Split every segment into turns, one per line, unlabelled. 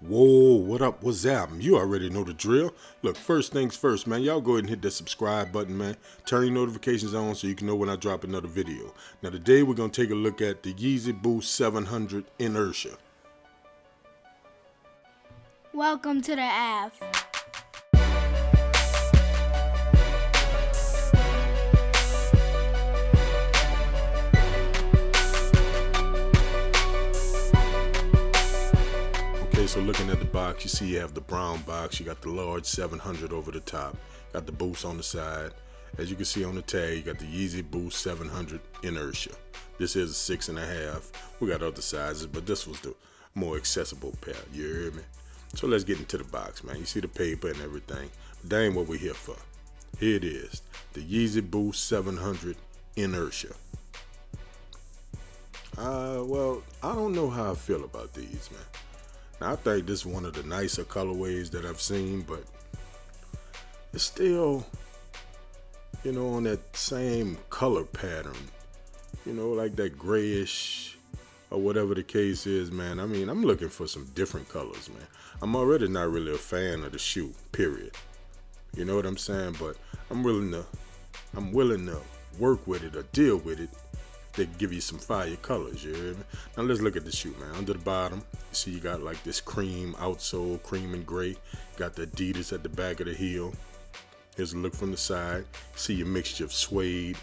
Whoa, what up? What's up? You already know the drill. Look, first things first, man. Y'all go ahead and hit that subscribe button, man. Turn your notifications on so you can know when I drop another video. Now, today we're going to take a look at the Yeezy Boost 700 Inertia.
Welcome to the app.
Okay, so looking at the box, you see you have the brown box. You got the large 700 over the top. Got the Boost on the side. As you can see on the tag, you got the Yeezy Boost 700 Inertia. This is a 6.5. We got other sizes, but this was the more accessible pair. You hear me? So let's get into the box, man. You see the paper and everything. But that ain't what we're here for. Here it is. The Yeezy Boost 700 Inertia. Well, I don't know how I feel about these, man. Now, I think this is one of the nicer colorways that I've seen, but it's still, on that same color pattern, like that grayish or whatever the case is, man. I mean, I'm looking for some different colors, man. I'm already not really a fan of the shoe, period. You know what I'm saying? But I'm willing to work with it or deal with it. They give you some fire colors, you hear me? Now let's look at the shoe, man. Under the bottom, you see you got like this cream outsole, cream and gray. Got the Adidas at the back of the heel. Here's a look from the side. See your mixture of suede,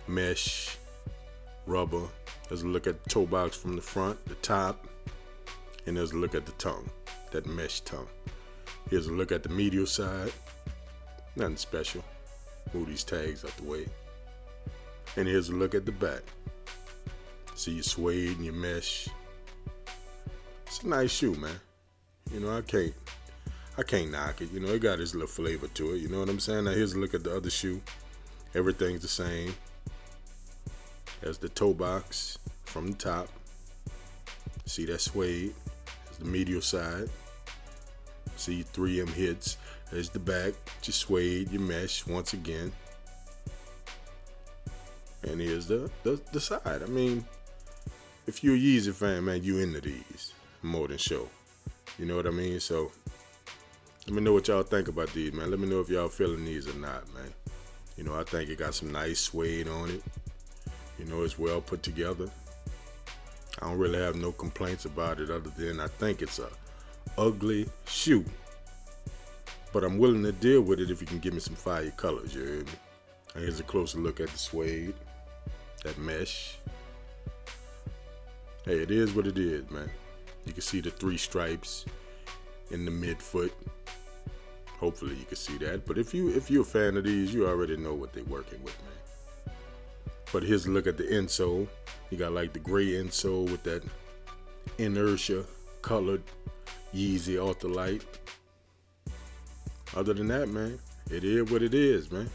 mesh, rubber. There's a look at the toe box from the front, the top, and there's a look at the tongue, that mesh tongue. Here's a look at the medial side. Nothing special. Move these tags out the way. And here's a look at the back. See your suede and your mesh. It's a nice shoe, man. I can't knock it. It got its little flavor to it. You know what I'm saying? Now here's a look at the other shoe. Everything's the same. There's the toe box from the top. See that suede? There's the medial side. See your 3M hits. There's the back. Your suede, your mesh once again. And here's the side. I mean, if you're a Yeezy fan, man, you into these more than show. You know what I mean? So let me know what y'all think about these, man. Let me know if y'all feeling these or not, man. I think it got some nice suede on it. It's well put together. I don't really have no complaints about it other than I think it's a ugly shoe. But I'm willing to deal with it if you can give me some fire colors, you heard me? And here's a closer look at the suede, that mesh. Hey, it is what it is, man. You can see the 3 stripes in the midfoot. Hopefully you can see that. But if you're a fan of these, you already know what they're working with, man. But here's a look at the insole. You got like the gray insole with that Inertia colored Yeezy Ultralight. Other than that, man, it is what it is, man.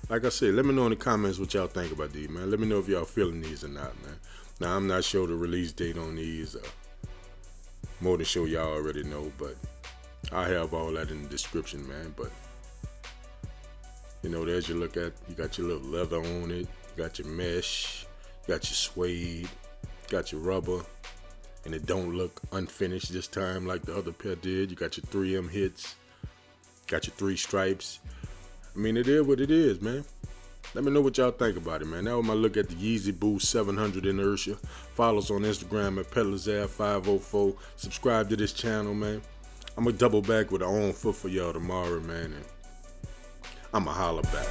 Like I said, let me know in the comments what y'all think about these, man. Let me know if y'all feeling these or not, man. Now, I'm not sure the release date on these. More than sure y'all already know, but I have all that in the description, man. But, there's your look at, you got your little leather on it. You got your mesh. You got your suede. You got your rubber. And it don't look unfinished this time like the other pair did. You got your 3M hits. Got your 3 stripes. I mean, it is what it is, man. Let me know what y'all think about it, man. That was my look at the Yeezy Boost 700 Inertia. Follow us on Instagram at PedalersAir504. Subscribe to this channel, man. I'm going to double back with our own foot for y'all tomorrow, man. And I'm going to holler back.